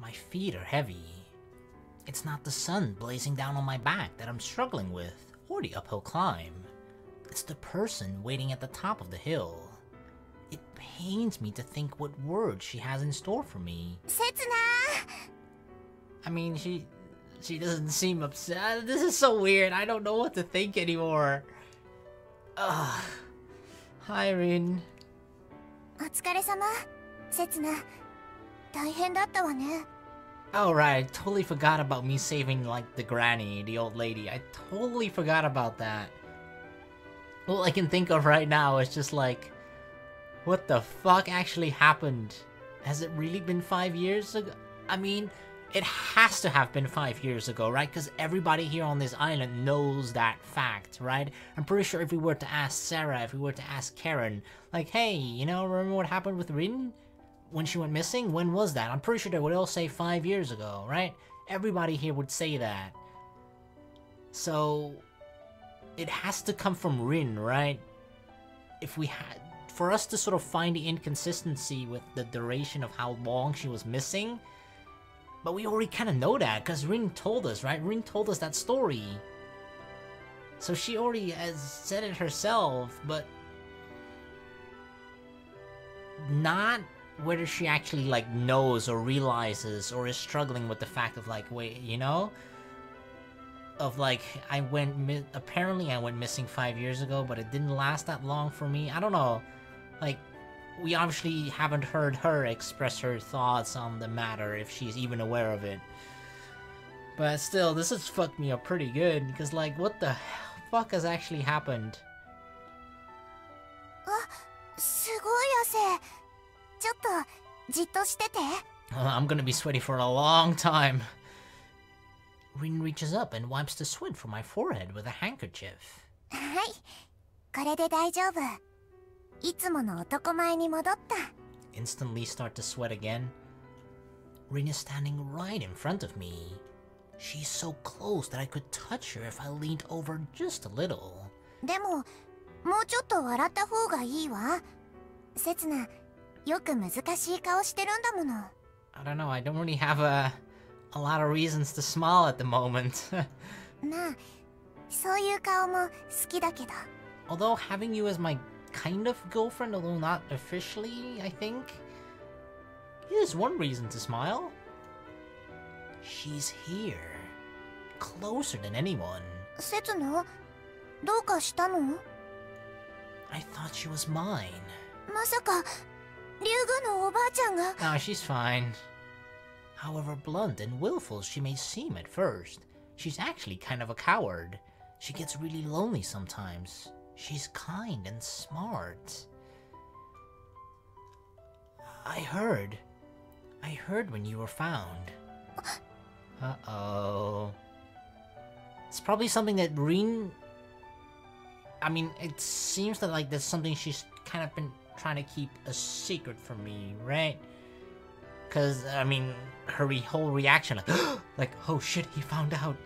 My feet are heavy. It's not the sun blazing down on my back that I'm struggling with, or the uphill climb. It's the person waiting at the top of the hill. It pains me to think what words she has in store for me. Setsuna! I mean, she doesn't seem upset. This is so weird. I don't know what to think anymore. Ugh. Hi, Rin. お疲れ様、Setsuna. 大変だったわね。 Oh, right. I totally forgot about me saving, like, the granny, the old lady. I totally forgot about that. All I can think of right now is just like, what the fuck actually happened? Has it really been 5 years ago? I mean, it has to have been 5 years ago, right? Because everybody here on this island knows that fact, right? I'm pretty sure if we were to ask Sara, if we were to ask Karen, like, hey, you know, remember what happened with Rinne? When she went missing? When was that? I'm pretty sure they would all say 5 years ago, right? Everybody here would say that. So, it has to come from Rinne, right? If we had... For us to sort of find the inconsistency with the duration of how long she was missing, but we already kind of know that, because Rinne told us, right? Rinne told us that story. So she already has said it herself, but... Not whether she actually, like, knows or realizes or is struggling with the fact of, like, wait, you know? Of, like, apparently I went missing 5 years ago, but it didn't last that long for me. I don't know. Like, we obviously haven't heard her express her thoughts on the matter, if she's even aware of it. But still, this has fucked me up pretty good, because, like, what the fuck has actually happened? すごい汗。ちょっとじっとしてて。I'm gonna be sweaty for a long time. Rin reaches up and wipes the sweat from my forehead with a handkerchief. はい、これで大丈夫。いつもの男前に戻った。 Instantly start to sweat again. Rin is standing right in front of me. She's so close that I could touch her if I leaned over just a little. でも、もうちょっと笑った方がいいわ。せつな、よく難しい顔してるんだもの。I don't know, I don't really have a lot of reasons to smile at the moment. まあ、そういう顔も好きだけど。Although having you as my kind of girlfriend, although not officially, I think, here's one reason to smile. She's here. Closer than anyone. せつな、どうかしたの？ I thought she was mine. まさか、竜宮のおばあちゃんが。 No, she's fine. However blunt and willful she may seem at first, she's actually kind of a coward. She gets really lonely sometimes. She's kind and smart. I heard when you were found. Uh-oh. It's probably something that Rinne... I mean, it seems that, like, that's something she's kind of been trying to keep a secret from me, right? Because, I mean, her whole reaction, like, oh shit, he found out.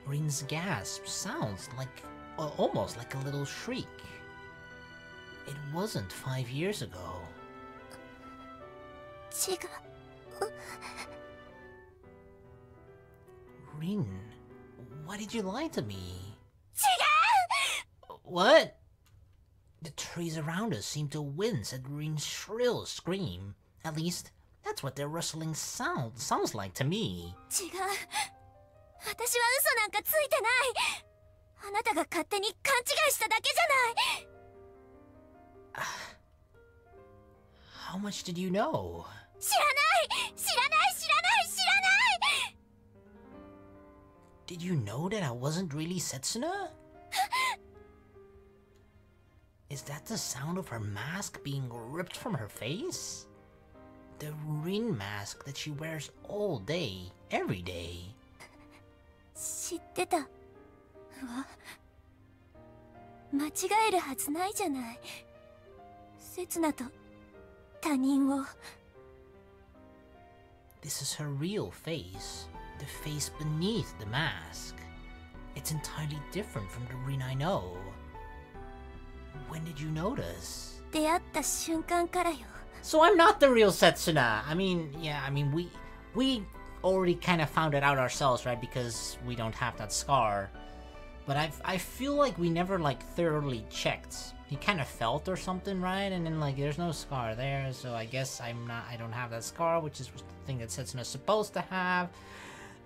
Rinne's gasp sounds like, almost like a little shriek. It wasn't 5 years ago. 違う。 Rinne, why did you lie to me? 違う! What? The trees around us seem to wince at Rinne's shrill scream. At least, that's what their rustling sounds like to me. 違う。私は嘘なんかついてない。あなたが勝手に勘違いしただけじゃない。How much did you know? 知らない知らない知らない知らない。 Did you know that I wasn't really Setsuna? Is that the sound of her mask being ripped from her face? The Rinne mask that she wears all day, every day. 知ってたわ。間違えるはずないじゃない。せつなと他人を。 This is her real face, the face beneath the mask. It's entirely different from the Rinne I know. When did you notice? 出会った瞬間からよ。So I'm not the real Setsuna. I mean, yeah, I mean, we already kind of found it out ourselves, right? Because we don't have that scar. But I feel like we never, like, thoroughly checked. He kind of felt or something, right? And then, like, there's no scar there, so I guess I don't have that scar, which is the thing that Setsuna's supposed to have,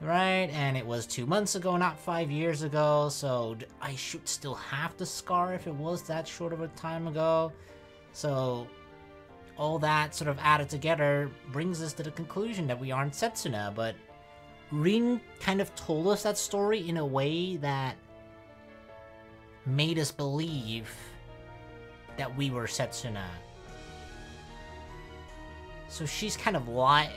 right? And it was 2 months ago, not 5 years ago, so I should still have the scar if it was that short of a time ago. So all that sort of added together brings us to the conclusion that we aren't Setsuna, but Rin kind of told us that story in a way that made us believe that we were Setsuna. So she's kind of lying.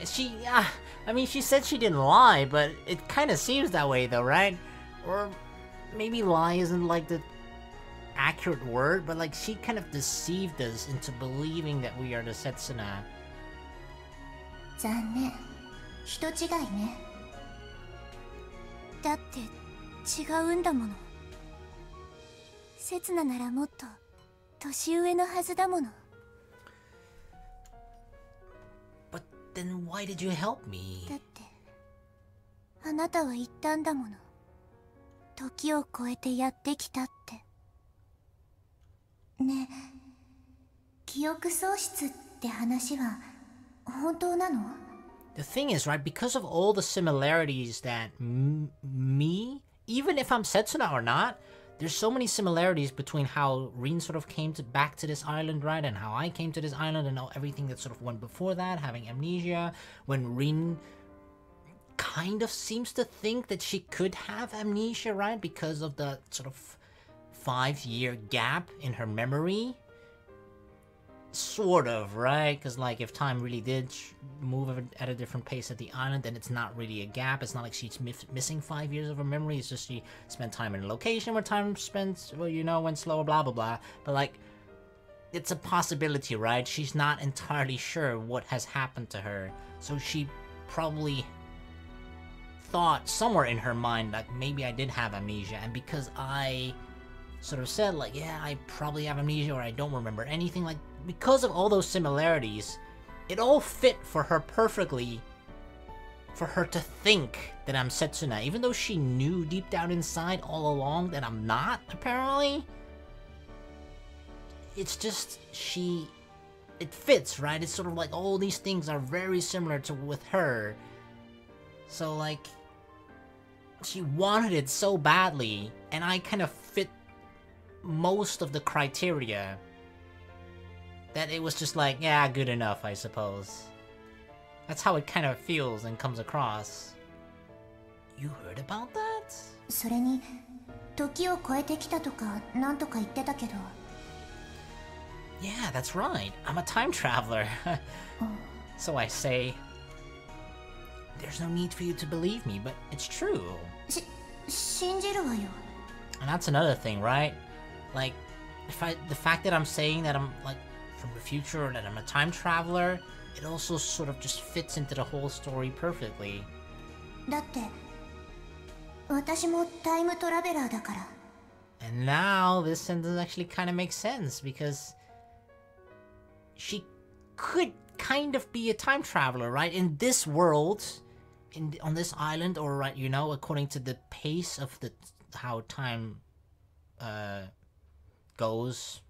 I mean, she said she didn't lie, but it kind of seems that way though, right? Or maybe lie isn't like the accurate word, but like she kind of deceived us into believing that we are the Setsuna. 残念。人違いね。だって違うんだもの。刹那ならもっと年上のはずだもの。But then why did you help me? だってあなたは言ったんだもの。時を超えてやってきたって。ねえ、記憶喪失って話は本当なの？ The thing is, right, because of all the similarities that me, even if I'm Setsuna or not, there's so many similarities between how Rin sort of came back to this island, right, and how I came to this island, and everything that sort of went before that, having amnesia, when Rin kind of seems to think that she could have amnesia, right, because of the sort of 5-year gap in her memory. Sort of, right? Because, like, if time really did move at a different pace at the island, then it's not really a gap. It's not like she's missing 5 years of her memory. It's just she spent time in a location where time spent, well, you know, went slower, blah, blah, blah. But, like, it's a possibility, right? She's not entirely sure what has happened to her. So she probably thought somewhere in her mind, like, maybe I did have amnesia. And because I sort of said, like, yeah, I probably have amnesia or I don't remember anything, like, because of all those similarities, it all fit for her perfectly for her to think that I'm Setsuna, even though she knew deep down inside all along that I'm not, apparently. It's just, it fits, right? It's sort of like all these things are very similar to with her. So, like, she wanted it so badly, and I kind of fit most of the criteria that it was just like, yeah, good enough, I suppose. That's how it kind of feels and comes across. You heard about that? それに時を超えてきたとかなんとか言ってたけど。Yeah, that's right. I'm a time traveler. So I say. There's no need for you to believe me, but it's true. 信じるわよ。 And that's another thing, right? Like, the fact that I'm saying that I'm, like, from the future or that I'm a time traveler, it also sort of just fits into the whole story perfectly. だって私もタイムトラベラーだから。 And now this sentence actually kind of makes sense because she could kind of be a time traveler, right? In this world, on this island, or, right, you know, according to the pace of how time goes,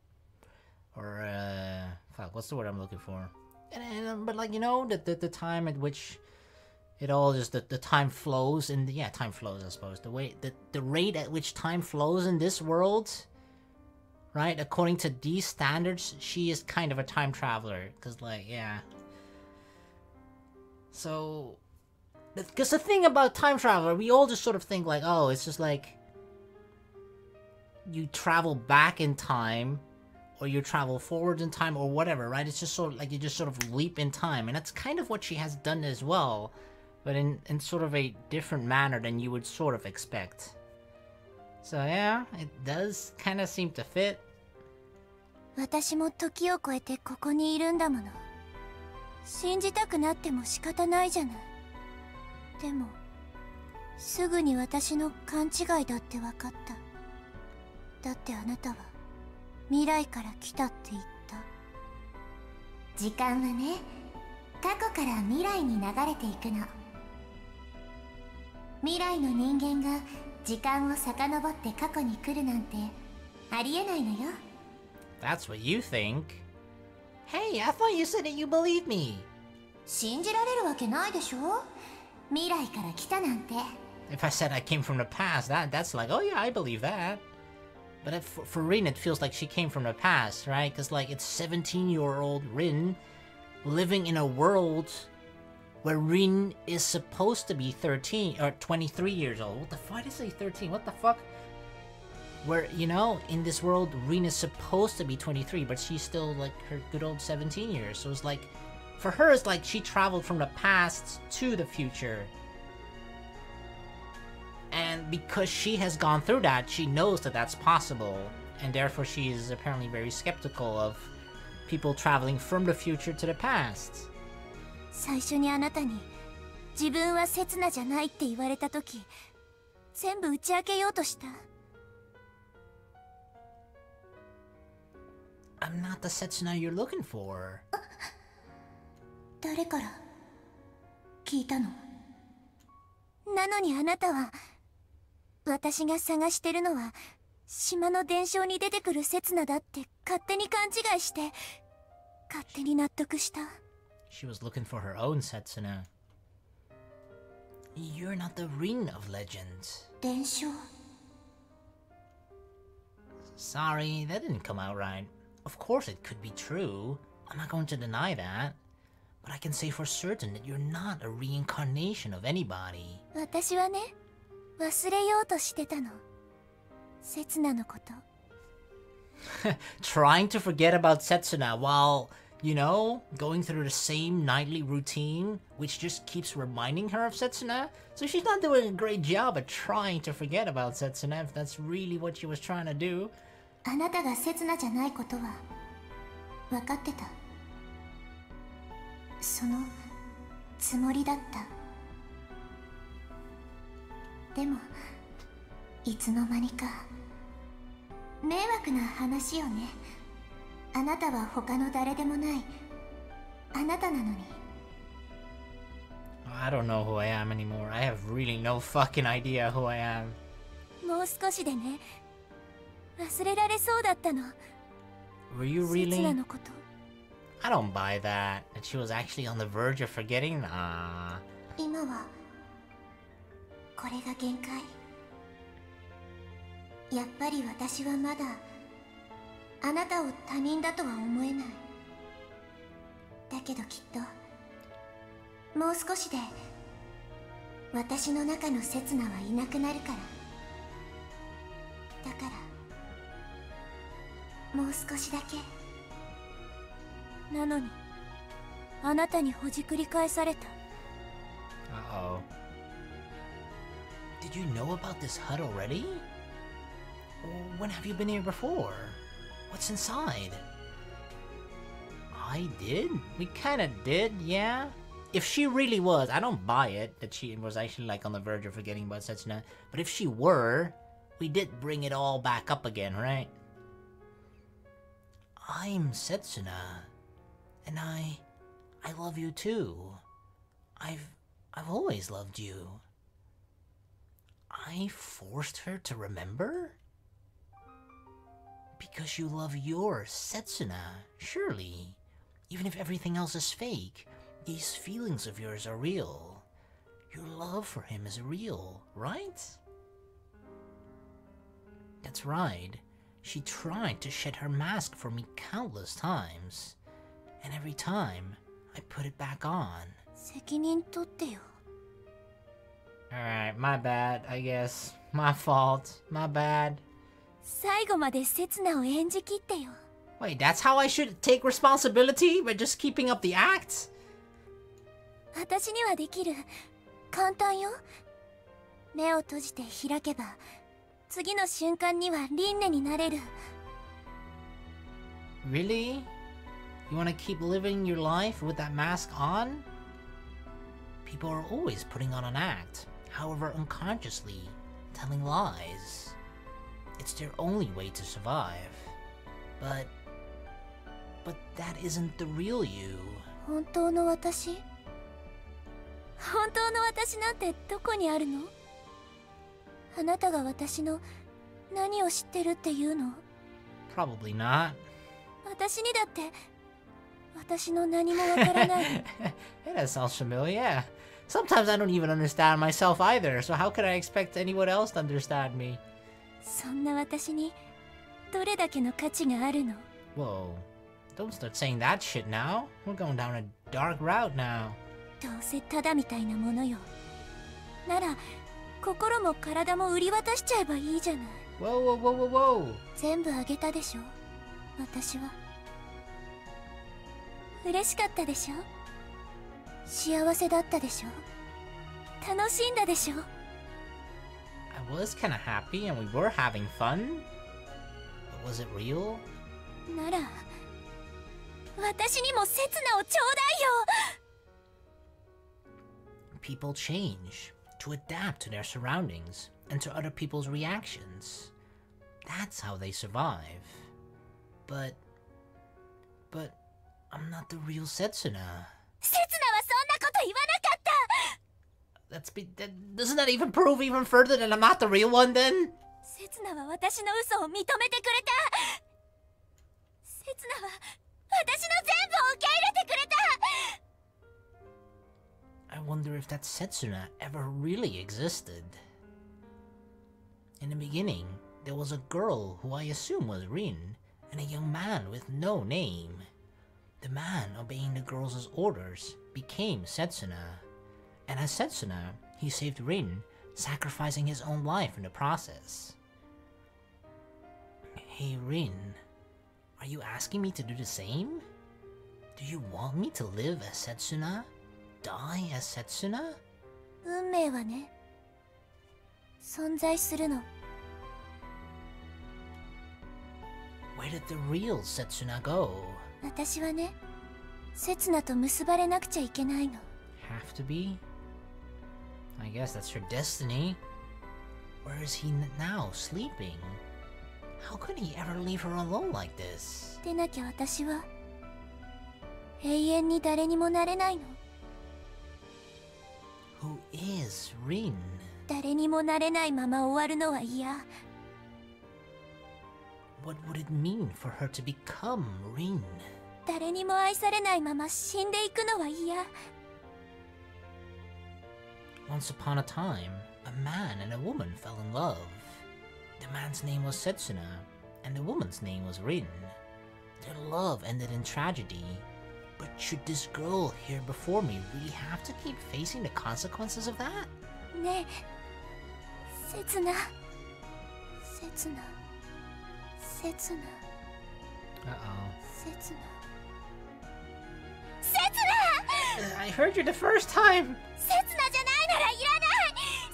or fuck, what's the word I'm looking for? But, like, you know, the time at which it all just the time flows, and yeah, time flows, I suppose. The rate at which time flows in this world, right? According to these standards, she is kind of a time traveler, cause, like, yeah. So, because the thing about time traveler, we all just sort of think like, oh, it's just like you travel back in time, or you travel forward in time, or whatever, right? It's just sort of like you just sort of leap in time, and that's kind of what she has done as well, but in sort of a different manner than you would sort of expect. So yeah, it does kind of seem to fit. 私も時を超えてここにいるんだもの。信じたくなっても仕方ないじゃない。でもすぐに私の勘違いだって分かった。だってあなたは未来から来たって言った。時間はね、過去から未来に流れていくの。未来の人間が時間を遡って過去に来るなんてありえないのよ。 That's what you think. Hey, I thought you said that you believe me. 信じられるわけないでしょ、未来から来たなんて。 If I said I came from the past, that's like, oh yeah, I believe that. But for Rinne, it feels like she came from the past, right? Because like it's 17-year-old Rinne living in a world where Rinne is supposed to be 13 or 23 years old. What the fuck? Why did I say 13? What the fuck? Where, you know, in this world, Rinne is supposed to be 23, but she's still like her good old 17 years. So it's like, for her, it's like she traveled from the past to the future. And because she has gone through that, she knows that that's possible. And therefore she is apparently very skeptical of people traveling from the future to the past. 最初にあなたに自分は刹那じゃないって言われた時、全部打ち明けようとした。 I'm not the Setsuna you're looking for. 誰から聞いたの？なのにあなたは、私が探してるのは島の伝承に出てくる刹那だって勝手に勘違いして、勝手に納得した。 She was looking for her own Setsuna. You're not the Rinne of legends. 伝承？ Sorry, that didn't come out right. Of course it could be true. I'm not going to deny that. But I can say for certain that you're not a reincarnation of anybody. 私はね、忘れようとしてたの。刹那のこと。Trying to forget about Setsuna while, you know, going through the same nightly routine, which just keeps reminding her of Setsuna. So she's not doing a great job at trying to forget about Setsuna, if that's really what she was trying to do. あなたが刹那じゃないことは分かってた。そのつもりだった。でもいつの間にか迷惑な話よね。あなたは他の誰でもないあなたなのに。 I don't know who I am anymore. I have really no fucking idea who I am. もう少しでね、忘れられそうだったの。 Were you 刹 really? 那のこと。 I don't buy that. That she was actually on the verge of forgetting? Nah. 今はこれが限界。やっぱり私はまだあなたを他人だとは思えない。だけどきっともう少しで私の中の刹那はいなくなるから。だからもう少しだけ。なのにあなたにほじくり返された。 Uh-oh. Did you know about this hut already? When have you been here before? What's inside? I did? We kinda did, yeah? If she really was, I don't buy it that she was actually like on the verge of forgetting about Setsuna, but if she were, we did bring it all back up again, right? I'm Setsuna, and I love you too. I've always loved you. I forced her to remember? Because you love your Setsuna, surely. Even if everything else is fake, these feelings of yours are real. Your love for him is real, right? That's right. She tried to shed her mask for me countless times. And every time, I put it back on. 責任取ってよ。 Alright, my bad, I guess. My fault. My bad. 最後まで刹那を演じきってよ。 Wait, that's how I should take responsibility? By just keeping up the act? 私にはできる。簡単よ。目を閉じて開けば、次の瞬間にはリンネになれる。 Really? You want to keep living your life with that mask on? People are always putting on an act, however unconsciously, telling lies. It's their only way to survive. But But that isn't the real you. 本当の私？本当の私なんてどこにあるの？あなたが私の何を知ってるっていうの？ Probably not. 私にだって私の何もわからない。Hey, that sounds familiar. Sometimes I don't even understand myself either, so how could I expect anyone else to understand me? そんな私にどれだけの価値があるの？ Whoa. Don't start saying that shit now. We're going down a dark route now. どうせただみたいなものよ。なら心も体も売り渡しちゃえばいいじゃない。Whoa, whoa, whoa, whoa, whoa. 全部あげたでしょ、私は。嬉しかったでしょ、幸せだったでしょ、楽しんだでしょ。 I was kinda happy and we were having fun. But was it real? なら私にも刹那をちょうだいよ。 People change to adapt to their surroundings and to other people's reactions. That's how they survive. But I'm not the real Setsuna. 刹那はそんなこと言わなかった。 Doesn't that even prove even further that I'm not the real one then? 刹那は私の嘘を認めてくれた。刹那は私の全部を受け入れてくれた。 I wonder if that Setsuna ever really existed. In the beginning, there was a girl who I assume was Rinne, and a young man with no name. The man obeying the girl's orders became Setsuna, and as Setsuna, he saved Rinne, sacrificing his own life in the process. Hey Rinne, are you asking me to do the same? Do you want me to live as Setsuna? Die as Setsuna? 運命はね、存在するの。 Where did the real Setsuna go? 私はね、刹那と結ばれなくちゃいけないの。 Have to be? I guess that's her destiny. Where is he now, sleeping? How could he ever leave her alone like this? でなきゃ私は永遠に誰にもなれないの。 Who is Rinne? 誰にもなれないまま終わるのは嫌。 What would it mean for her to become Rinne? 誰にも愛されないまま死んでいくのは嫌。 Once upon a time, a man and a woman fell in love. The man's name was Setsuna, and the woman's name was Rinne. Their love ended in tragedy. But should this girl here before me really have to keep facing the consequences of that? ねえ、刹那、刹那、刹那、 Uh-oh. 刹那、 I heard you the first time! 刹那じゃないならいらない。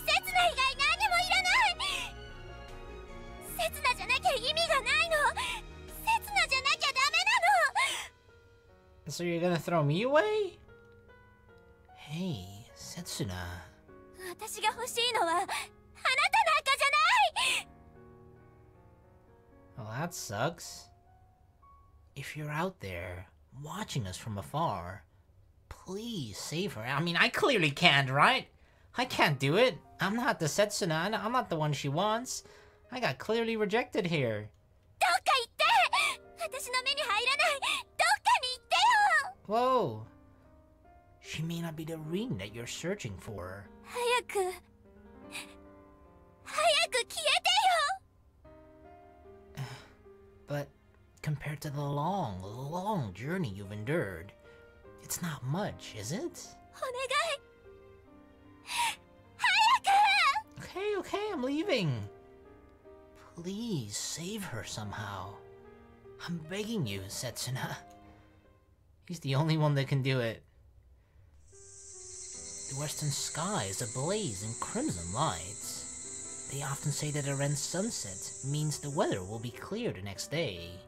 刹那以外何もいらない。刹那じゃなきゃ意味がないの。刹那じゃなきゃダメなの。 So you're gonna throw me away? Hey, Setsuna. 私が欲しいのはあなたなんかじゃない。 Well, that sucks. If you're out there, watching us from afar, please save her. I mean, I clearly can't, right? I can't do it. I'm not the Setsuna. I'm not the one she wants. I got clearly rejected here. どっか行って。私の目に入らない。どっかに行ってよ。 Whoa. She may not be the Rinne that you're searching for. 早く消えてよ。 But compared to the long, long journey you've endured, it's not much, is it? お願い。早く。 Okay, I'm leaving. Please save her somehow. I'm begging you, Setsuna. He's the only one that can do it. The western sky is ablaze in crimson lights. They often say that a red sunset means the weather will be clear the next day.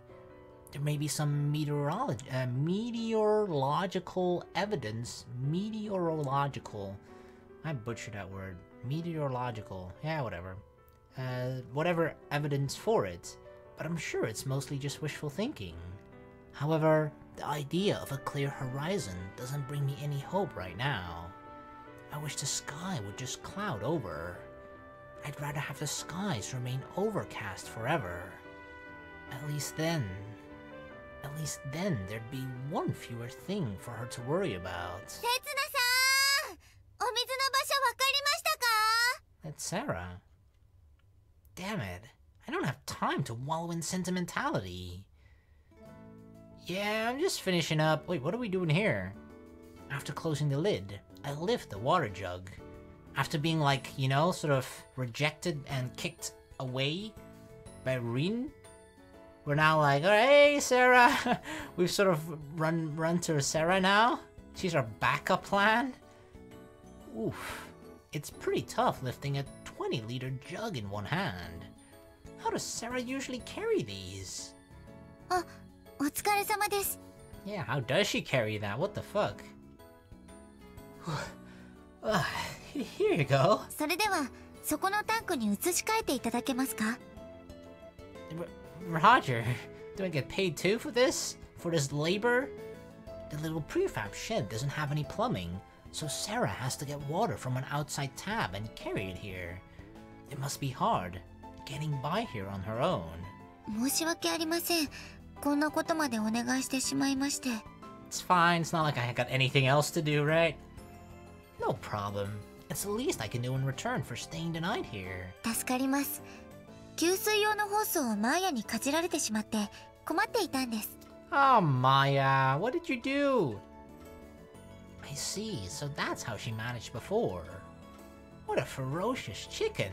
There may be some meteorological evidence. I butchered that word. Meteorological. Yeah, whatever. Whatever evidence for it. But I'm sure it's mostly just wishful thinking. However, the idea of a clear horizon doesn't bring me any hope right now. I wish the sky would just cloud over. I'd rather have the skies remain overcast forever. At least then there'd be one fewer thing for her to worry about. Setsuna-san! お水の場所わかりましたか? That's Sara. Damn it. I don't have time to wallow in sentimentality. Yeah, I'm just finishing up. Wait, what are we doing here? After closing the lid, I lift the water jug. After being like, you know, sort of rejected and kicked away by Rinne, we're now like, oh, hey, Sara. We've sort of run to Sara now. She's our backup plan. Oof. It's pretty tough lifting a 20-liter jug in one hand. How does Sara usually carry these? お疲れ様です。 Yeah, how does she carry that? What the fuck? Here you go. それでは、そこのタンクに移し替えていただけますか? Roger, do I get paid too for this? For this labor? The little prefab shed doesn't have any plumbing, so Sara has to get water from an outside tap and carry it here. It must be hard, getting by here on her own. 申し訳ありません。こんなことまでお願いしてしまいまして。 It's fine, it's not like I got anything else to do, right? No problem. It's the least I can do in return for staying the night here. 助かります。給水用のホースをマーヤにかじられてしまって困っていたんです。 Oh, Maya, what did you do? I see, so that's how she managed before. What a ferocious chicken.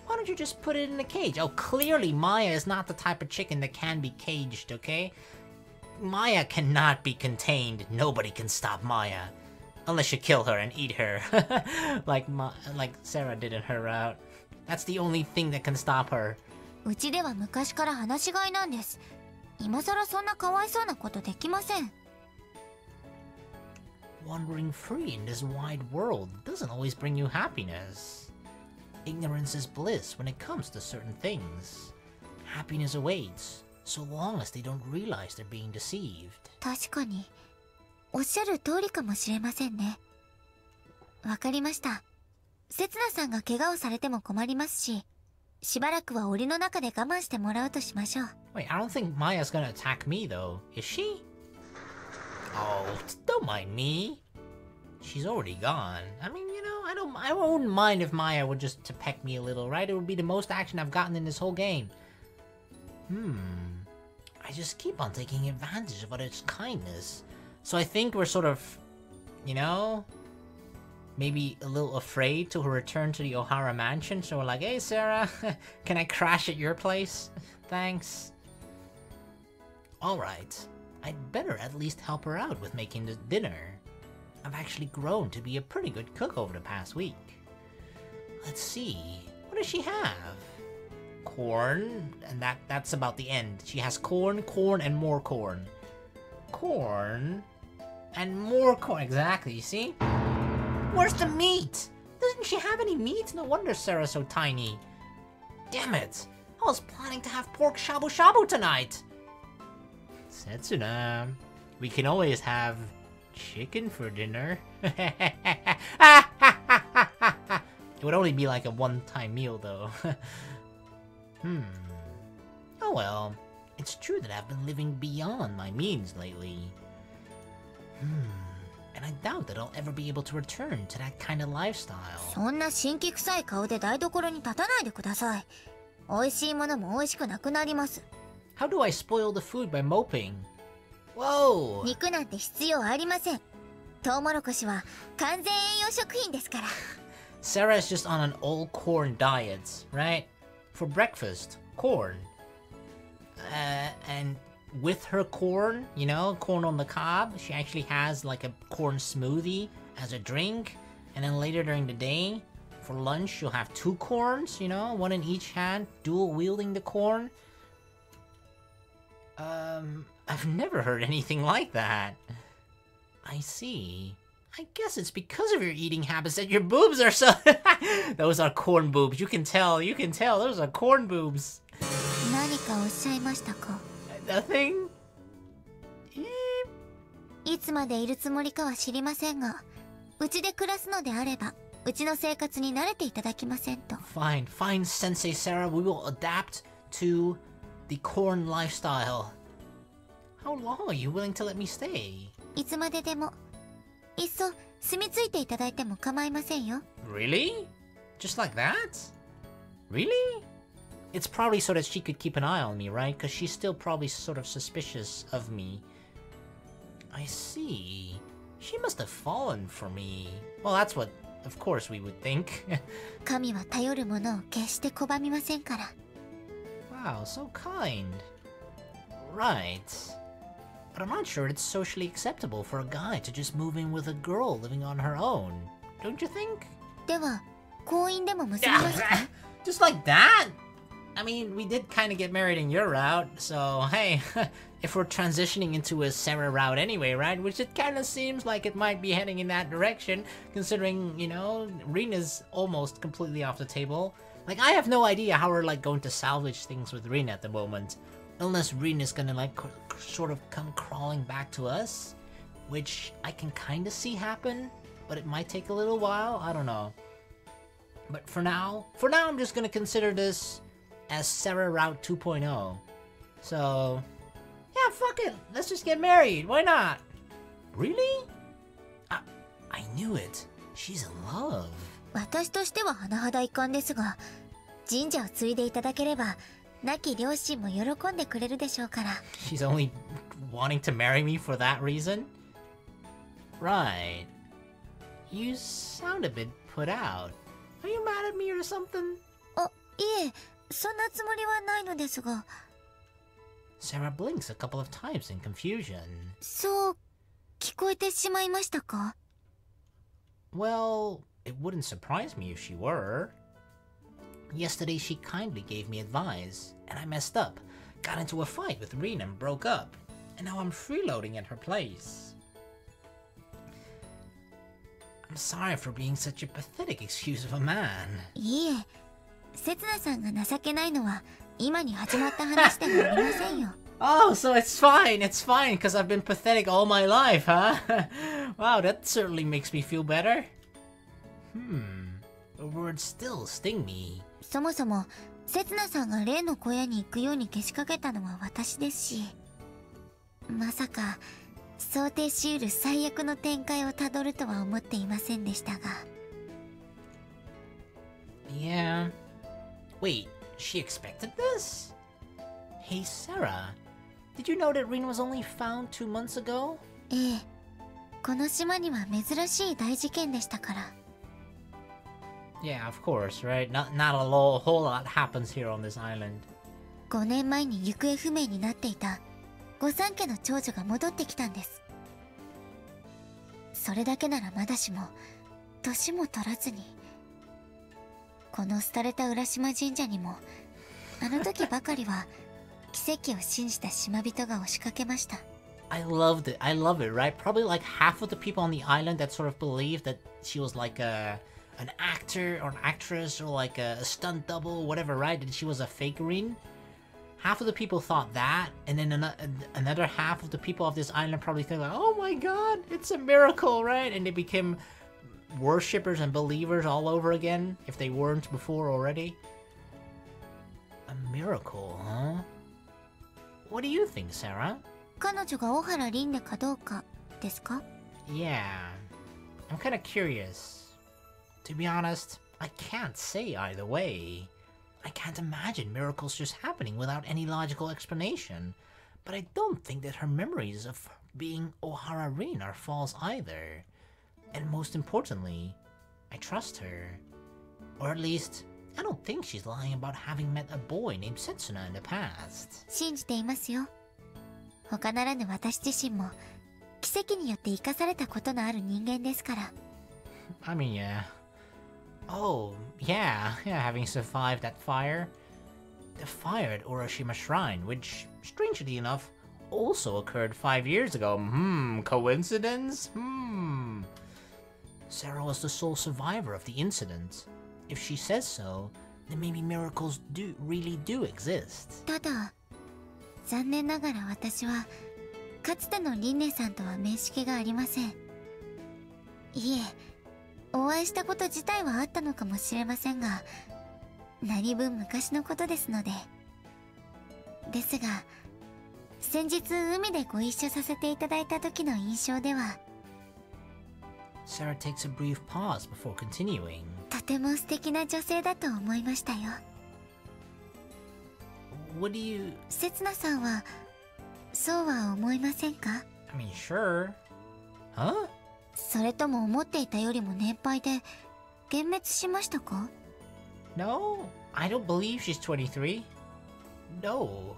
Why don't you just put it in a cage? Oh, clearly Maya is not the type of chicken that can be caged, okay? Maya cannot be contained. Nobody can stop Maya. Unless you kill her and eat her. like Sara did in her route. That's the only thing that can stop her. うちでは昔から話し飼いなんです。今さらそんなかわいそうなことできません。 Wandering free in this wide world doesn't always bring you happiness. Ignorance is bliss when it comes to certain things. Happiness awaits, so long as they don't realize they're being deceived. 確かに、おっしゃる通りかもしれませんね。わかりました。せつなさんが怪我をされても困りますし、しばらくは檻の中で我慢してもらうとしましょう。Wait, I don't think Maya's gonna attack me though, is she? Oh, don't mind me. She's already gone. I mean, you know, I wouldn't mind if Maya would just to peck me a little, right? It would be the most action I've gotten in this whole game. I just keep on taking advantage of others' kindness. So I think we're sort of, you know, maybe a little afraid to return to the Ohara mansion. So we're like, hey, Sara, can I crash at your place? Thanks. Alright, I'd better at least help her out with making the dinner. I've actually grown to be a pretty good cook over the past week. Let's see, what does she have? Corn, and that's about the end. She has corn, and more corn. Corn, and more corn, exactly, you see? Where's the meat? Doesn't she have any meat? No wonder Sara's so tiny. Damn it, I was planning to have pork shabu shabu tonight. Setsuna, we can always have chicken for dinner. It would only be like a one-time meal though. Oh well, it's true that I've been living beyond my means lately. And I doubt that I'll ever be able to return to that kind of lifestyle. そんな神気臭い顔で台所に立たないでください。美味しいものも美味しくなくなります。 How do I spoil the food by moping? Whoa! 肉なんて必要ありません。トウモロコシは完全栄養食品ですから。 Sara is just on an all corn diet, right? For breakfast, corn. And with her corn, you know, corn on the cob, she actually has like a corn smoothie as a drink. And then later during the day, for lunch, she'll have 2 corns, you know, one in each hand, dual wielding the corn. I've never heard anything like that. I see. I guess it's because of your eating habits that your boobs are so... Those are corn boobs. You can tell. Those are corn boobs. 何かおっしゃいましたか? Nothing? いつまでいるつもりかは知りませんが、うちで暮らすのであれば、うちの生活に慣れていただきませんと。Fine, fine, Sensei Sara. We will adapt to the corn lifestyle. How long are you willing to let me stay? いつまででも。いっそ住み着いていただいても構いませんよ。Really? Just like that? Really? It's probably so that she could keep an eye on me, right? Because she's still probably sort of suspicious of me. I see. She must have fallen for me. Well, that's what, of course, we would think. 神は頼る者を決して拒みませんから。Wow, so kind. Right. But I'm not sure it's socially acceptable for a guy to just move in with a girl living on her own. Don't you think? では、婚姻でも結びますか？ Just like that? I mean, we did kind of get married in your route, so hey, if we're transitioning into a Sara route anyway, right? Which it kind of seems like it might be heading in that direction, considering, you know, Rinne's almost completely off the table. Like, I have no idea how we're, like, going to salvage things with Rinne at the moment. Unless Rinne is gonna, like, sort of come crawling back to us, which I can kind of see happen, but it might take a little while, I don't know. But for now I'm just gonna consider this as Sara Route 2.0. So, yeah, fuck it. Let's just get married. Why not? Really? I knew it. She's in love. 私としては甚だ遺憾ですが、神社を継いでいただければ、亡き両親も喜んでくれるでしょうから。She's only wanting to marry me for that reason? Right. You sound a bit put out. Are you mad at me or something? あ、いえ、そんなつもりはないのですが。Sara blinks a couple of times in confusion. そう、聞こえてしまいましたか？ Well, it wouldn't surprise me if she were. Yesterday she kindly gave me advice, and I messed up, got into a fight with Rinne and broke up, and now I'm freeloading at her place. I'm sorry for being such a pathetic excuse of a man. いいえ、せつなさんが情けないのは今に始まった話でもありませんよ。Oh, so it's fine, because I've been pathetic all my life, huh? Wow, that certainly makes me feel better. The words still sting me. そもそも、せつなさんが例の小屋に行くようにけしかけたのは私ですし、まさか、想定しうる最悪の展開をたどるとは思っていませんでしたが。Yeah. Wait, she expected this? Hey, Sara, did you know that Rinne was only found 2 months ago? ええ、この島には珍しい大事件でしたから。Yeah, of course, right? Not a whole lot happens here on this island. 5年前に行方不明になっていた御三家の長女が戻ってきたんです。それだけならまだしも、年も取らずに。この廃れた浦島神社にも、あの時ばかりは奇跡を信じた島人が押しかけました。I loved it. I love it, right? Probably like half of the people on the island that sort of believed that she was like an actor or an actress or like a stunt double, whatever, right? That she was a fake Rinne. Half of the people thought that, and then another half of the people of this island probably think like, oh my god, it's a miracle, right? And they became worshippers and believers all over again, if they weren't before already. A miracle, huh? What do you think, Sara? 彼女が小原凛音かどうかですか？ Yeah, I'm kind of curious. To be honest, I can't say either way. I can't imagine miracles just happening without any logical explanation. But I don't think that her memories of being Ohara Rinne are false either. And most importantly, I trust her. Or at least, I don't think she's lying about having met a boy named Setsuna in the past. 信じていますよ。他ならぬ私自身も奇跡によって生かされたことのある人間ですから。I mean, yeah. Oh, yeah, having survived that fire. The fire at Urashima Shrine, which, strangely enough, also occurred 5 years ago. Coincidence? Sara was the sole survivor of the incident. If she says so, then maybe miracles really do exist. ただ、残念ながら私はかつてのリンネさんとは面識がありません。いえ、お会いしたこと自体はあったのかもしれませんが、何分昔のことですので。ですが、先日海でご一緒させていただいた時の印象では、Sarah takes a brief pause before continuing. とても素敵な女性だと思いましたよ。What do you... せつなさんはそうは思いませんか？ I mean, sure. Huh? それとも思っていたよりも年配で幻滅しましたか？ No, I don't believe she's 23. No,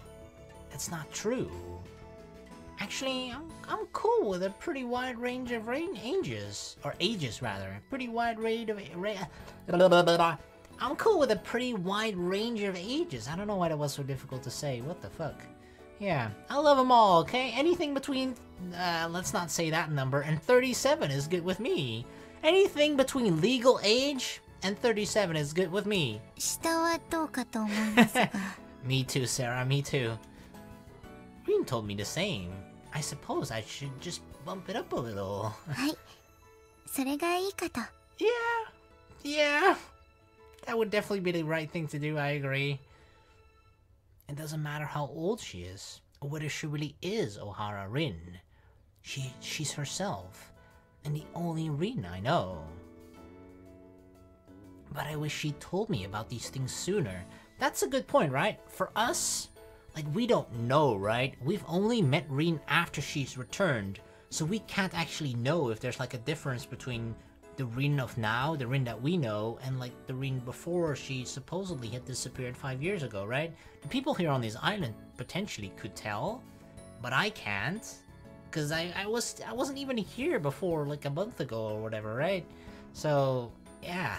that's not true. Actually, I'm cool with a pretty wide range of ages. Or ages, rather. Pretty wide range of... I'm cool with a pretty wide range of ages. I don't know why that was so difficult to say. What the fuck? Yeah, I love them all, okay? Anything between, let's not say that number, and 37 is good with me. Anything between legal age and 37 is good with me. 下はどうかと思いますが。Me too, Sarah, me too. Rinne told me the same. I suppose I should just bump it up a little. はい、それがいいかと。Yeah. That would definitely be the right thing to do, I agree. It doesn't matter how old she is, or whether she really is Ohara Rinne. She's herself, and the only Rinne I know. But I wish she told me about these things sooner. That's a good point, right? For us, like, we don't know, right? We've only met Rinne after she's returned, so we can't actually know if there's like a difference between the Rinne of now, the Rinne that we know, and like the Rinne before she supposedly had disappeared 5 years ago, right? The people here on this island potentially could tell, but I can't, cause I wasn't even here before like a month ago or whatever, right? So yeah.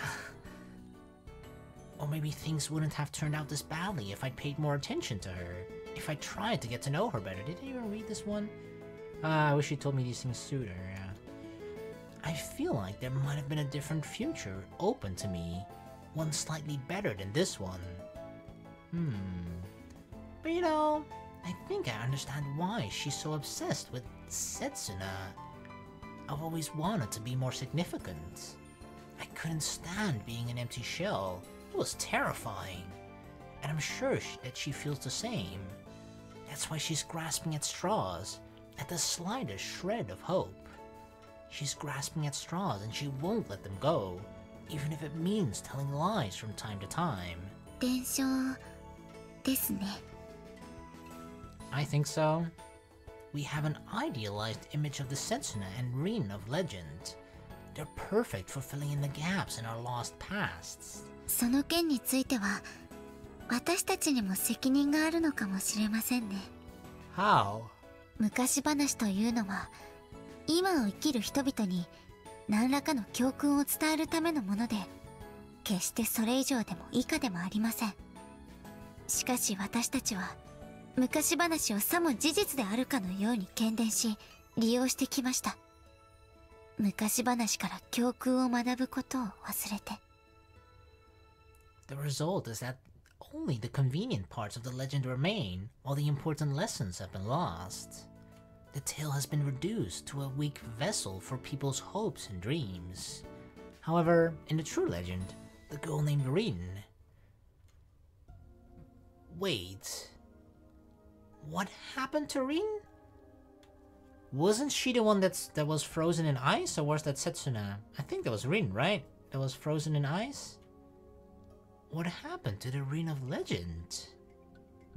Or maybe things wouldn't have turned out this badly if I paid more attention to her, if I tried to get to know her better. Did I even read this one? I wish she told me these things sooner. I feel like there might have been a different future open to me, one slightly better than this one. But you know, I think I understand why she's so obsessed with Setsuna. I've always wanted to be more significant. I couldn't stand being an empty shell. It was terrifying. And I'm sure that she feels the same. That's why she's grasping at straws, at the slightest shred of hope. She's grasping at straws and she won't let them go, even if it means telling lies from time to time. 伝承ですね。 I think so. We have an idealized image of the Setsuna and Rinne of legend. They're perfect for filling in the gaps in our lost pasts. その件については、私たちにも責任があるのかもしれませんね。How? 昔話というのは、今を生きる人々に何らかの教訓を伝えるためのもので、決してそれ以上でも以下でもありません。しかし私たちは、昔話をさも事実であるかのように喧伝し、利用してきました。昔話から教訓を学ぶことを忘れて。The result is that only the convenient parts of the legend remain, while the important lessons have been lost. The tale has been reduced to a weak vessel for people's hopes and dreams. However, in the true legend, the girl named Rinne... Wait... What happened to Rinne? Wasn't she the one that was frozen in ice, or was that Setsuna? I think that was Rinne, right? That was frozen in ice? What happened to the Rinne of legend?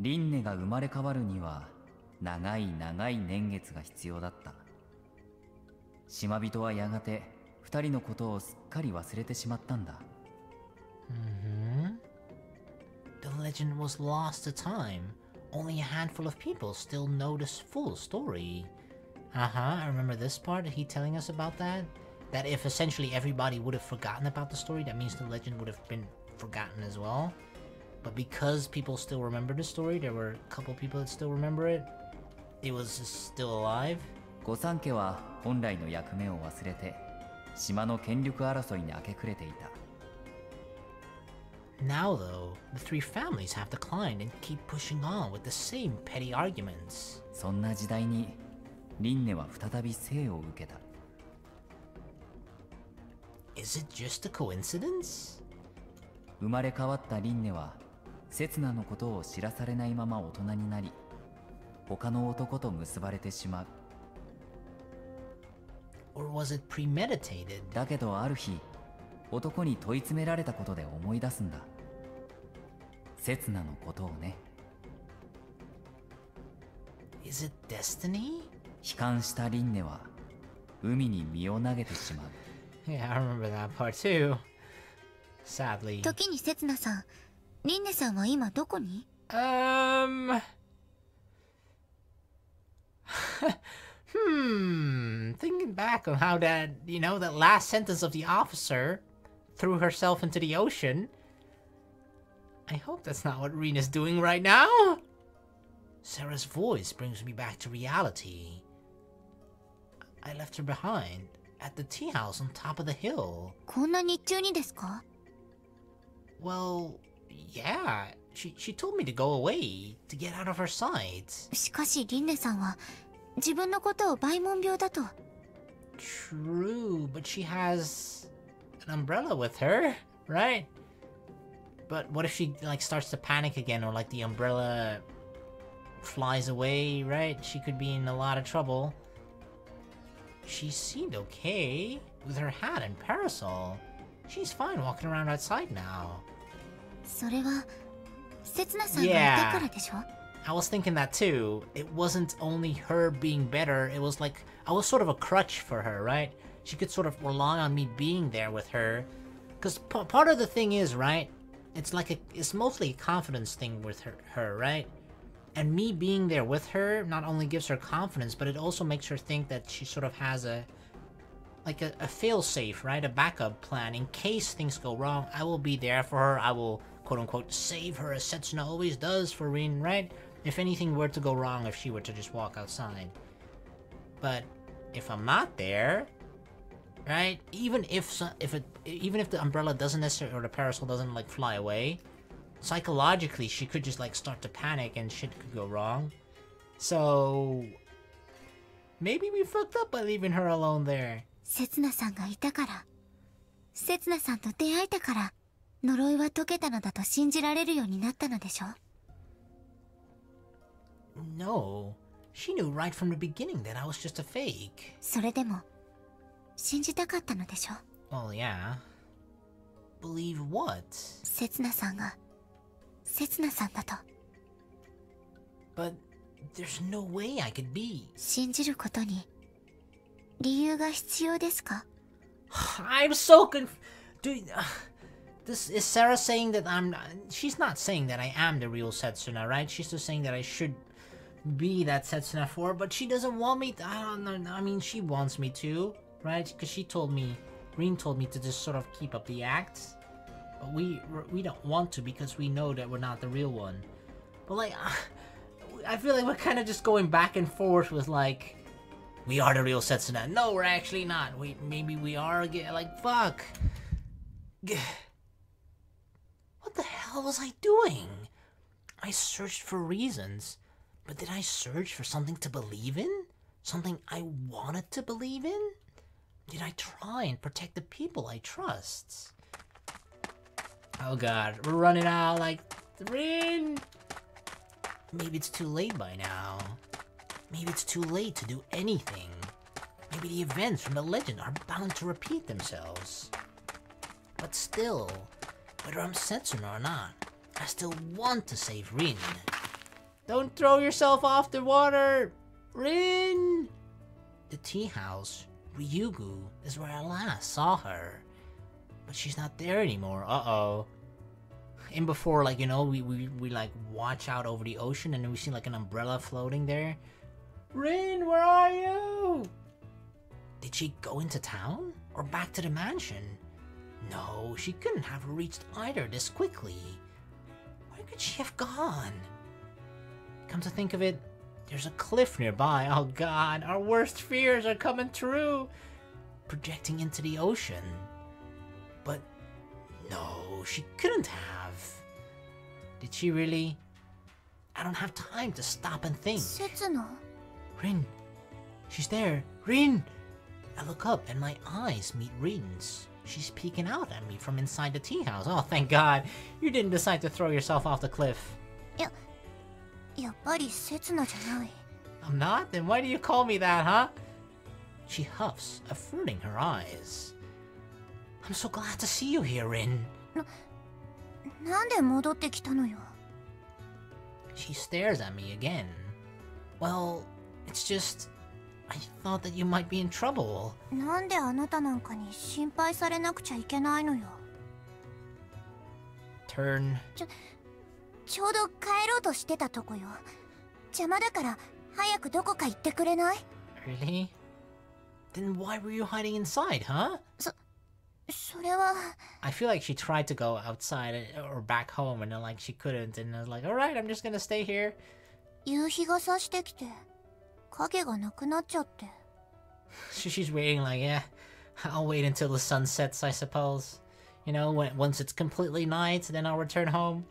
リンネが生まれ変わるには長い長い年月が必要だった。島人はやがて二人のことをすっかり忘れてしまったんだ。The legend was lost to time. Only a handful of people still know the full story. I remember this part, he telling us about that. That if essentially everybody would have forgotten about the story, that means the legend would have been forgotten as well. But because people still remember the story, there were a couple people that still remember it. It was still alive. 御三家は本来の役目を忘れて島の権力争いに明け暮れていた。Now though, the three families have declined and keep pushing on with the same petty arguments. そんな時代にリンネは再び生を受けた。 Is it just a coincidence? 生まれ変わったリンネはセツナのことを知らされないまま大人になり、他の男と結ばれてしまう。 Or was it premeditated? だけどある日、男に問い詰められたことで思い出すんだ。セツナのことをね。 Is it destiny? 悲観したリンネは海に身を投げてしまう。 Yeah, I remember that part too. Sadly. 時にせつなさん、リンネさんは今どこに？Thinking back on how that, that last sentence of the officer threw herself into the ocean. I hope that's not what Rinne's doing right now. Sarah's voice brings me back to reality. I left her behind at the tea house on top of the hill. こんな日中にですか？ Well, yeah. She told me to go away, to get out of her sight. しかしリンネさんは自分のことをバイモン病だと。 True, but she has an umbrella with her, right? But what if she starts to panic again, or the umbrella flies away, right? She could be in a lot of trouble. She seemed okay with her hat and parasol. She's fine walking around outside now. それはせつなさんがいたからでしょ？ I was thinking that too. It wasn't only her being better, it was like I was sort of a crutch for her, right? She could sort of rely on me being there with her. Because part of the thing is, right? It's mostly a confidence thing with her, right? And me being there with her not only gives her confidence, but it also makes her think that she sort of has a fail-safe, right? A backup plan. In case things go wrong, I will be there for her. I will, quote-unquote, save her as Setsuna always does for Rinne, right? If anything were to go wrong, if she were to just walk outside. But if I'm not there, right? Even if the umbrella doesn't necessarily, or the parasol doesn't fly away, psychologically she could just start to panic and shit could go wrong. So maybe we fucked up by leaving her alone there. せつなさんがいたから、せつなさんと出会えたから、呪いは解けたのだと信じられるようになったのでしょ？ No, she knew right from the beginning that I was just a fake. それでも信じたかったのでしょ？ Well, yeah. Believe what? せつなさんがせつなさんだと。 But there's no way I could be. 信じることに理由が必要ですか？ I'm so Dude, this is Sara saying that she's not saying that I am the real Setsuna, right? She's just saying that I should be that Setsuna for her, but she doesn't want me to, I don't know, I mean, she wants me to, right? Because Rinne told me to just sort of keep up the act. But we don't want to because we know that we're not the real one. But I feel like we're kind of just going back and forth with we are the real Setsuna. No, we're actually not. Maybe we are again. Fuck. What the hell was I doing? I searched for reasons. But did I search for something to believe in? Something I wanted to believe in? Did I try and protect the people I trust? Oh god, we're running out Rinne! Maybe it's too late by now. Maybe it's too late to do anything. Maybe the events from the legend are bound to repeat themselves. But still, whether I'm Setsuna or not, I still want to save Rinne. Don't throw yourself off the water! Rinne! The tea house, Ryugu, is where I last saw her. But she's not there anymore, uh-oh. And before, we watch out over the ocean and then we see an umbrella floating there. Rinne, where are you? Did she go into town? Or back to the mansion? No, she couldn't have reached either this quickly. Where could she have gone? Come to think of it, there's a cliff nearby. Oh god, our worst fears are coming true. Projecting into the ocean. But no, she couldn't have. Did she really? I don't have time to stop and think. せつな？ Rinne, She's there. Rin! I look up and my eyes meet Rin's. She's peeking out at me from inside the tea house. Oh, thank God. You didn't decide to throw yourself off the cliff. やっぱりセツナじゃない。 I'm not? Then why do you call me that, huh? She huffs, averting her eyes. I'm so glad to see you here, Rin. なんで戻ってきたのよ。 She stares at me again. Well, it's just... I thought that you might be in trouble. なんであなたなんかに心配されなくちゃいけないのよ。 Turn. ちょうど帰ろうとしてたとこよ。邪魔だから早くどこか行ってくれない？ Really? Then why were you hiding inside, huh? それは I feel like she tried to go outside or back home and then like she couldn't and I was like, alright, I'm just gonna stay here. 夕日が差してきて影がなくなっちゃって。 She's waiting like, yeah, I'll wait until the sun sets, I suppose. You know, once it's completely night, then I'll return home.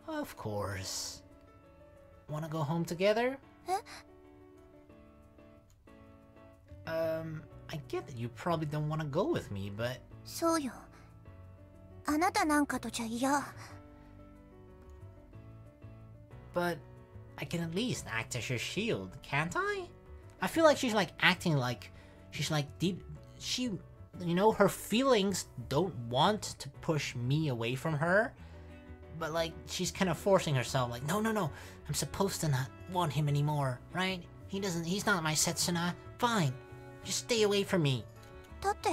Of course. Wanna go home together? え？ I get that you probably don't want to go with me, but... そうよ。あなたなんかとじゃ嫌。 But I can at least act as your shield, can't I? I feel like she's like acting like... She's like deep... She... You know, her feelings don't want to push me away from her. But like, she's kind of forcing herself, like, no, I'm supposed to not want him anymore, right? He's not my Setsuna. Fine. Just stay away from me. だって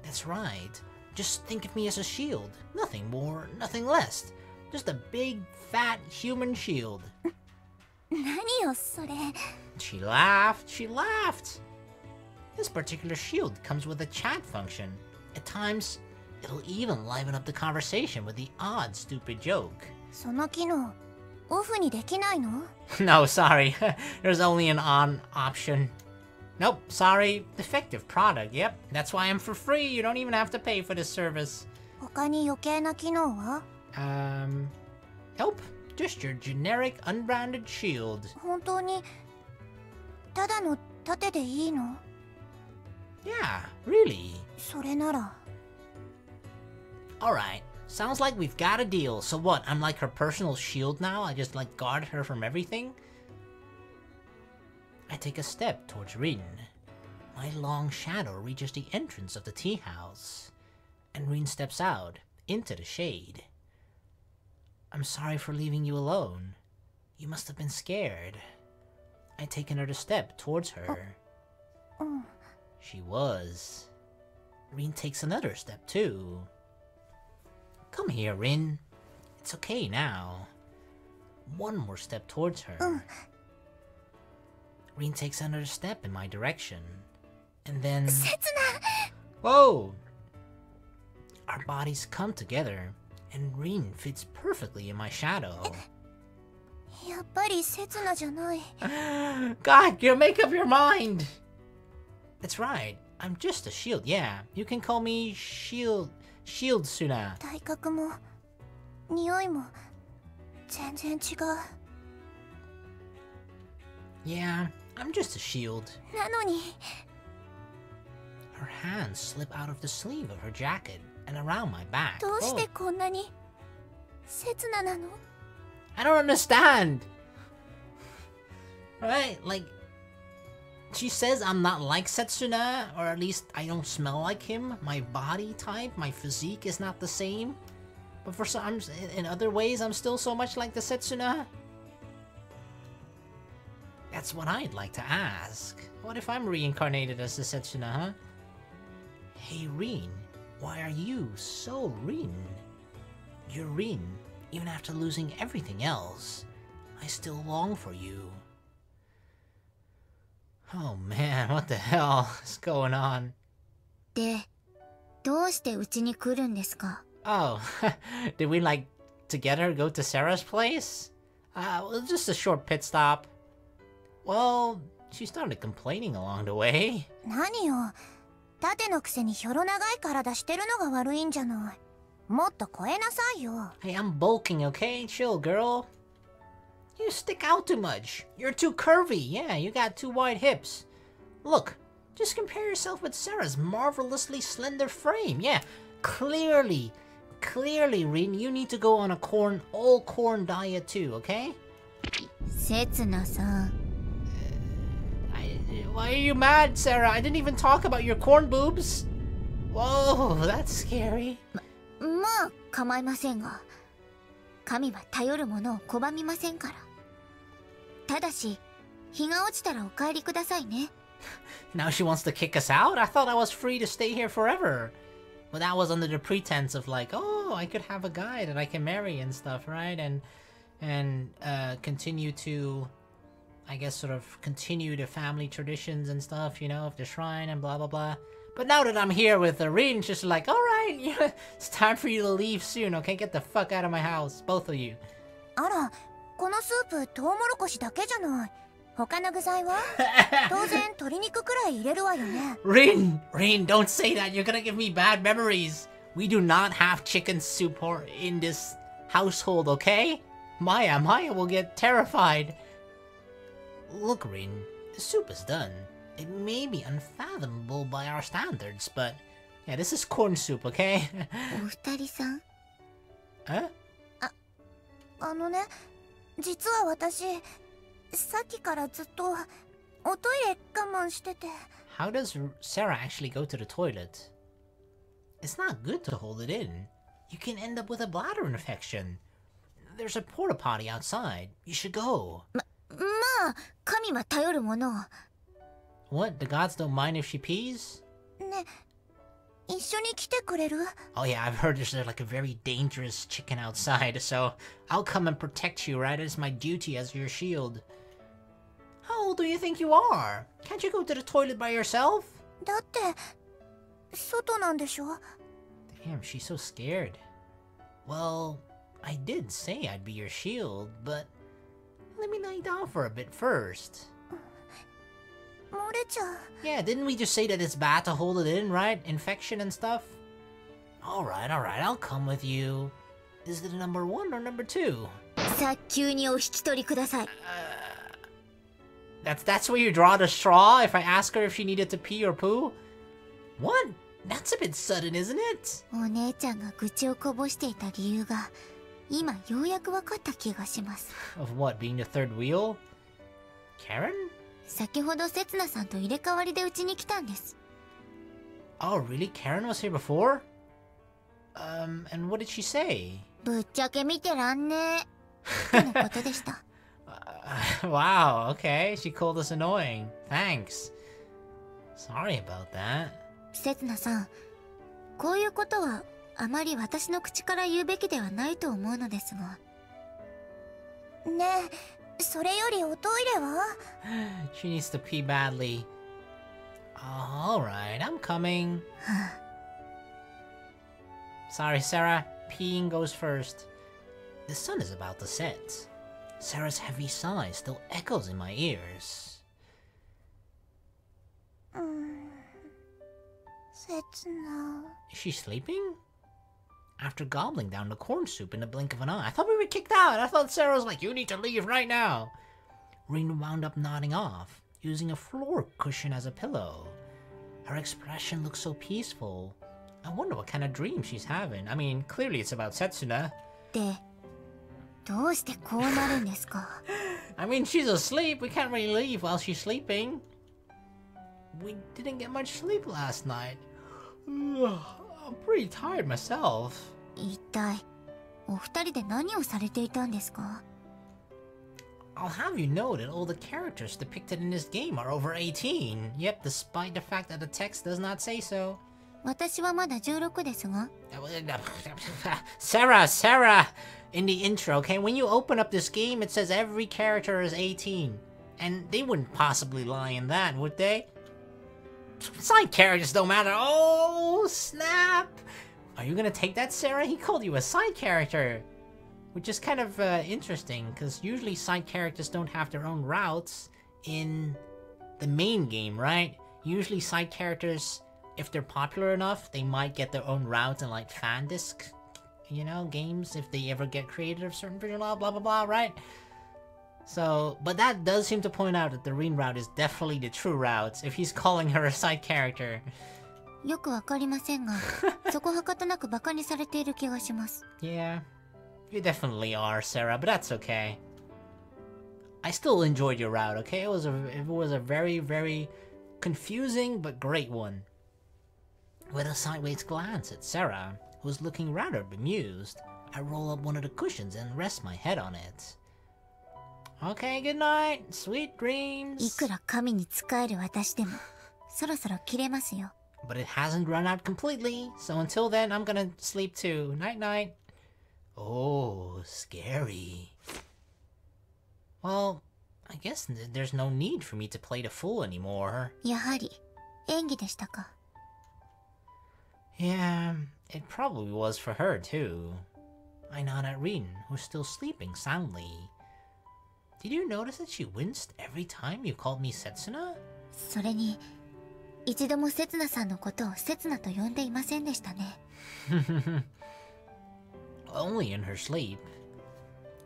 That's right. Just think of me as a shield. Nothing more, nothing less. Just a big, fat human shield. 何よそれ。 She laughed. This particular shield comes with a chat function. At times, it'll even liven up the conversation with the odd, stupid joke. その機能オフにできないの？ No, sorry. There's only an on option. Nope, sorry. Defective product, yep. That's why I'm for free. You don't even have to pay for this service. 他に余計な機能は？ Nope. Just your generic unbranded shield. 本当にただの盾でいいの？ Yeah, really. それなら Alright. Sounds like we've got a deal. So what, I'm like her personal shield now? I just like guard her from everything? I take a step towards Rinne. My long shadow reaches the entrance of the tea house. And Rinne steps out, into the shade. I'm sorry for leaving you alone. You must have been scared. I take another step towards her. She was. Rinne takes another step too. Come here, Rinne. It's okay now. One more step towards her. Rinne takes another step in my direction. And then... 刹那 Whoa! Our bodies come together, and Rinne fits perfectly in my shadow. やっぱり刹那じゃない。 God, you make up your mind! That's right. I'm just a shield, yeah. You can call me Shield Suna. 体格も匂いも全然違う。 Yeah, I'm just a shield. なのに Her hands slip out of the sleeve of her jacket and around my back. どうしてこんなに刹那なの？ I don't understand! Right, like... She says I'm not like Setsuna, or at least I don't smell like him. My body type, my physique is not the same. But for some, in other ways, I'm still so much like the Setsuna. That's what I'd like to ask. What if I'm reincarnated as the Setsuna, huh? Hey Rinne, why are you so Rinne? You're Rinne, even after losing everything else. I still long for you. Oh man, what the hell is going on? で、どうしてうちに来るんですか？ Oh, did we like together go to Sarah's place? Well, just a short pit stop. Well, she started complaining along the way. 何よ、盾のくせにひょろ長い体してるのが悪いんじゃない。もっと超えなさいよ。 Hey, I'm bulking, okay? Chill, girl. You stick out too much. You're too curvy. Yeah, you got too wide hips. Look, just compare yourself with Sara's marvelously slender frame. Yeah, clearly, Rin, you need to go on a all corn diet too, okay? せつなさん Why are you mad, Sara? I didn't even talk about your corn boobs. Whoa, that's scary. まあ構いませんが神は頼るものを拒みませんからただし日が落ちたらお帰りくださいね Now she wants to kick us out? I thought I was free to stay here forever. But that was under the pretense of like, oh, I could have a guy that I can marry and stuff, right? And continue to, I guess, sort of continue the family traditions and stuff, you know, of the shrine and blah, blah, blah. But now that I'm here with Rinne, she's like, alright, yeah, it's time for you to leave soon, okay? Get the fuck out of my house, both of you. あらこのスープトウモロコシだけじゃない他の具材は当然鶏肉くらい入れるわよね Rinne, don't say that. You're gonna give me bad memories. We do not have chicken soup in this household, okay? Maya will get terrified. Look, Rinne, the soup is done. It may be unfathomable by our standards, but yeah, this is corn soup, okay? お二人さん Huh? あのね実は私さっきからずっとおトイレ我慢してて How does Sara actually go to the toilet? It's not good to hold it in. You can end up with a bladder infection. There's a porta potty outside. You should go. まあ神は頼るものを What? The gods don't mind if she pees? ね一緒に来てくれる Oh yeah, I've heard there's like a very dangerous chicken outside, so I'll come and protect you, right? It's my duty as your shield. How old do you think you are? Can't you go to the toilet by yourself? だって外なんでしょ Damn, she's so scared. Well, I did say I'd be your shield, but let me lie down for a bit first. 漏れちゃう Yeah, didn't we just say that it's bad to hold it in, right? Infection and stuff? Alright, I'll come with you. Is it number 1 or number 2? 早急にお引き取りください That's where you draw the straw if I ask her if she needed to pee or poo? What? That's a bit sudden, isn't it? お姉ちゃんが愚痴をこぼしていた理由が今ようやく分かった気がします Of what, being the third wheel? Karen? 先ほどせつなさんと入れ替わりでうちに来たんです Oh, really? Karen was here before? And what did she say? ぶっちゃけ見てらんねえとのことでした Wow, okay. She called us annoying. Thanks. Sorry about that. せつなさんこういうことはあまり私の口から言うべきではないと思うのですがねえそれよりおトイレは She needs to pee badly. Alright, I'm coming. Sorry, Sara. Peeing goes first. The sun is about to set. Sarah's heavy sigh still echoes in my ears. せつな Is she sleeping? After gobbling down the corn soup in the blink of an eye, I thought we were kicked out. I thought Sarah was like, you need to leave right now. Rinne wound up nodding off, using a floor cushion as a pillow. Her expression looks so peaceful. I wonder what kind of dream she's having. I mean, clearly it's about Setsuna. でどうしてこうなるんですか I mean, she's asleep. We can't really leave while she's sleeping. We didn't get much sleep last night. I'm pretty tired myself. 一体お二人で何をされていたんですか I'll have you know that all the characters depicted in this game are over 18. Yep, despite the fact that the text does not say so. 私はまだ16ですが Sarah! In the intro, okay? When you open up this game, it says every character is 18. And they wouldn't possibly lie in that, would they? Side characters don't matter. Oh, snap! Are you gonna take that, Sara? He called you a side character. Which is kind of interesting, because usually side characters don't have their own routes in the main game, right? Usually side characters, if they're popular enough, they might get their own routes in like fan disc, you know, games, if they ever get created of certain version, blah blah blah, right? So, but that does seem to point out that the Rinne route is definitely the true route, if he's calling her a side character. よくわかりませんが、そこはかとなくバカにされている気がします。Yeah, you definitely are, Sara, but that's okay. I still enjoyed your route, okay? It was a very, very confusing but great one. With a sideways glance at Sara, who was looking rather bemused, I roll up one of the cushions and rest my head on it. Okay, good night, sweet い dreams. くら神に仕える私でも、そろそろ切れますよ。But it hasn't run out completely, so until then, I'm gonna sleep too. Night night. Oh, scary. Well, I guess there's no need for me to play the fool anymore. やはり、演技でしたか。Yeah, it probably was for her too. I nod at Rinne, who's still sleeping soundly. Did you notice that she winced every time you called me Setsuna? それに、一度もせつなさんのことをせつなと呼んでいませんでしたね。Only in her sleep.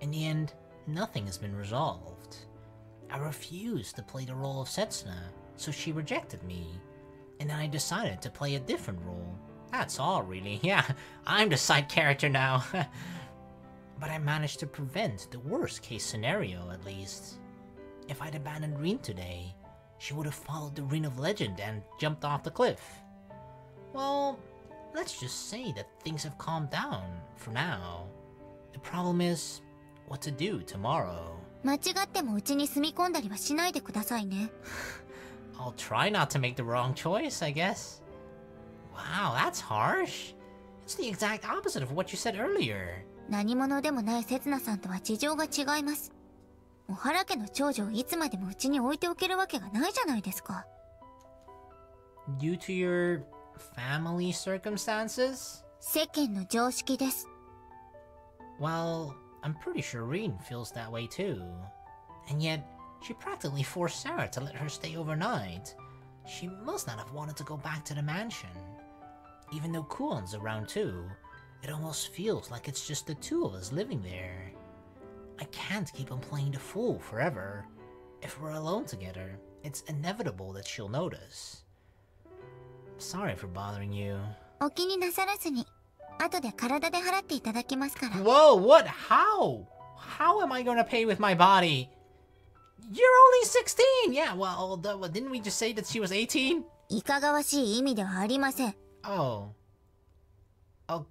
In the end, nothing has been resolved. I refused to play the role of Setsuna, so she rejected me. And then I decided to play a different role. That's all, really. Yeah, I'm the side character now. But I managed to prevent the worst case scenario, at least. If I'd abandoned Rinne today, she would have followed the Ring of Legend and jumped off the cliff. Well, let's just say that things have calmed down, for now. The problem is, what to do tomorrow. 間違ってもうちに住み込んだりはしないでくださいね。I'll try not to make the wrong choice, I guess. Wow, that's harsh. It's the exact opposite of what you said earlier. 何者でもないせつなさんとは事情が違います。お原家の長女をいつまでもうちに置いておけるわけがないじゃないですか。Due to your family circumstances? 世間の常識です。Well, I'm pretty sure Rinne feels that way too. And yet, she practically forced Sara to let her stay overnight. She must not have wanted to go back to the mansion. Even though Kuon's around too, it almost feels like it's just the two of us living there. I can't keep on playing the fool forever. If we're alone together, it's inevitable that she'll notice. Sorry for bothering you. お気になさらずに、後で体で払っていただきますから。Whoa, what? How? How am I gonna pay with my body? You're only 16! Yeah, well, didn't we just say that she was 18? いかがわしい意味ではありません。Oh. Oh,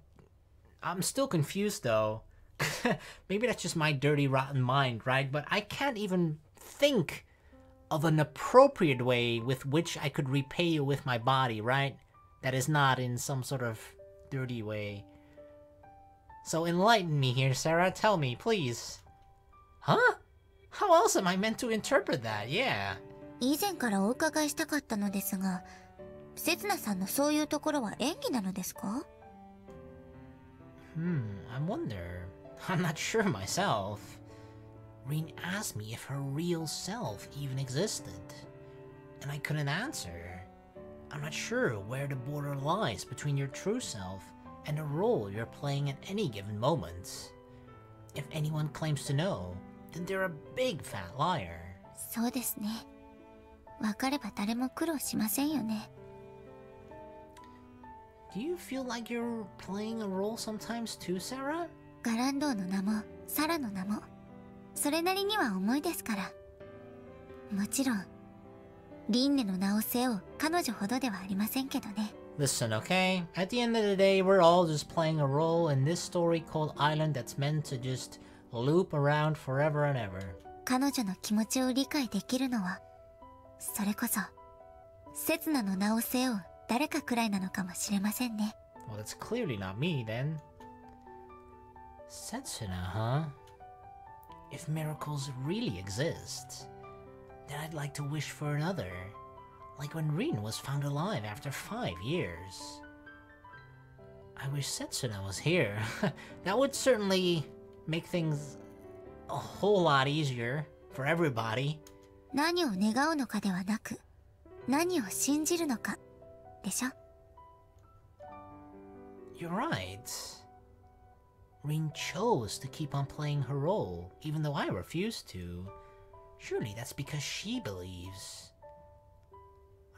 I'm still confused though. Maybe that's just my dirty, rotten mind, right? But I can't even think of an appropriate way with which I could repay you with my body, right? That is not in some sort of dirty way. So enlighten me here, Sara. Tell me, please. Huh? How else am I meant to interpret that? Yeah. 以前からお伺いしたかったのですが、せつなさんのそういうところは演技なのですか？ I wonder. I'm not sure myself. Rinne asked me if her real self even existed, and I couldn't answer. I'm not sure where the border lies between your true self and the role you're playing at any given moment. If anyone claims to know, then they're a big fat liar. そうですね。わかれば誰も苦労しませんよね。Do you feel like you're playing a role sometimes too, Sara? ガランドーの名もサラの名もそれなりには重いですから。もちろんリンネの名を背負う彼女ほどではありませんけどね。 Listen, okay? At the end of the day, we're all just playing a role in this story called Island that's meant to just loop around forever and ever. 彼女の気持ちを理解できるのはそれこそセツナの名を背負う誰かくらいなのかもしれませんね。 Well, that's clearly not me, then. Setsuna, huh? If miracles really exist, then I'd like to wish for another. Like when Rinne was found alive after 5 years. I wish Setsuna was here. That would certainly make things a whole lot easier for everybody. 何を願うのかではなく何を信じるのかでしょ。 You're right. Rinne chose to keep on playing her role, even though I refused to. Surely that's because she believes.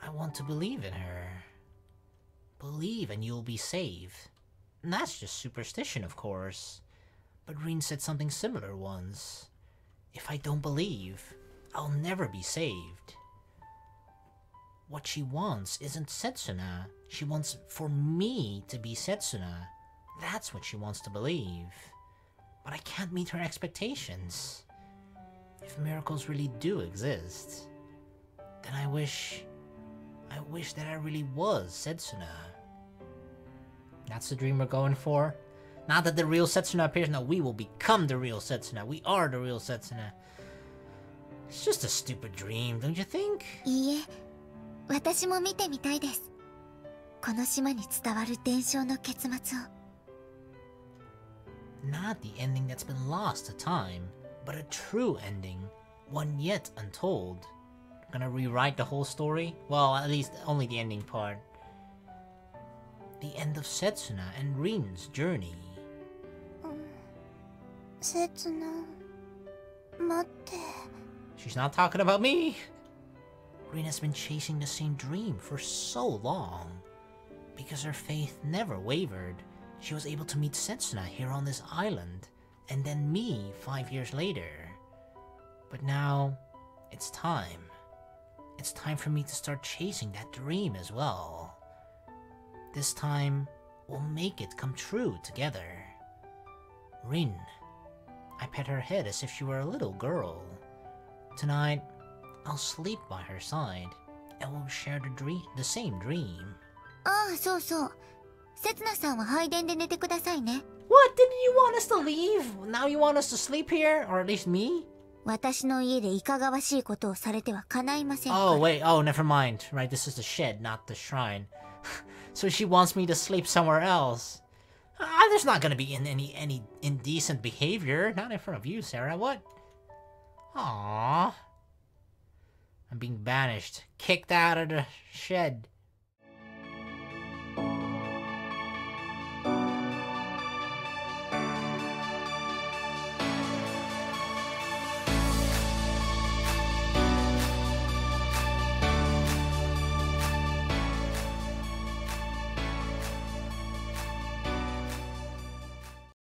I want to believe in her. Believe and you'll be saved. And that's just superstition, of course. But Rinne said something similar once. If I don't believe, I'll never be saved. What she wants isn't Setsuna. She wants for me to be Setsuna. That's what she wants to believe. But I can't meet her expectations. If miracles really do exist, then I wish that I really was Setsuna. That's the dream we're going for? Not that the real Setsuna appears, no, we will become the real Setsuna. We are the real Setsuna. It's just a stupid dream, don't you think? いいえ、私も見てみたいです。この島に伝わる伝承の結末を。Not the ending that's been lost to time, but a true ending, one yet untold. Gonna rewrite the whole story? Well, at least only the ending part. The end of Setsuna and Rinne's journey. せつな、待って。 She's not talking about me! Rinne has been chasing the same dream for so long. Because her faith never wavered, she was able to meet Setsuna here on this island, and then me 5 years later. But now, it's time. It's time for me to start chasing that dream as well. This time, we'll make it come true together. Rinne. I pet her head as if she were a little girl. Tonight, I'll sleep by her side, and we'll share the same dream. ああ、そうそう。せつなさんは拝殿で寝てくださいね。What? Didn't you want us to leave? Now you want us to sleep here? Or at least me? 私の家でいかがわしいことをされては叶いませんから。Oh, wait. Oh, never mind. Right, this is the shed, not the shrine. So she wants me to sleep somewhere else. There's not gonna be any indecent behavior. Not in front of you, Sara. What? Aww. I'm being banished. Kicked out of the shed.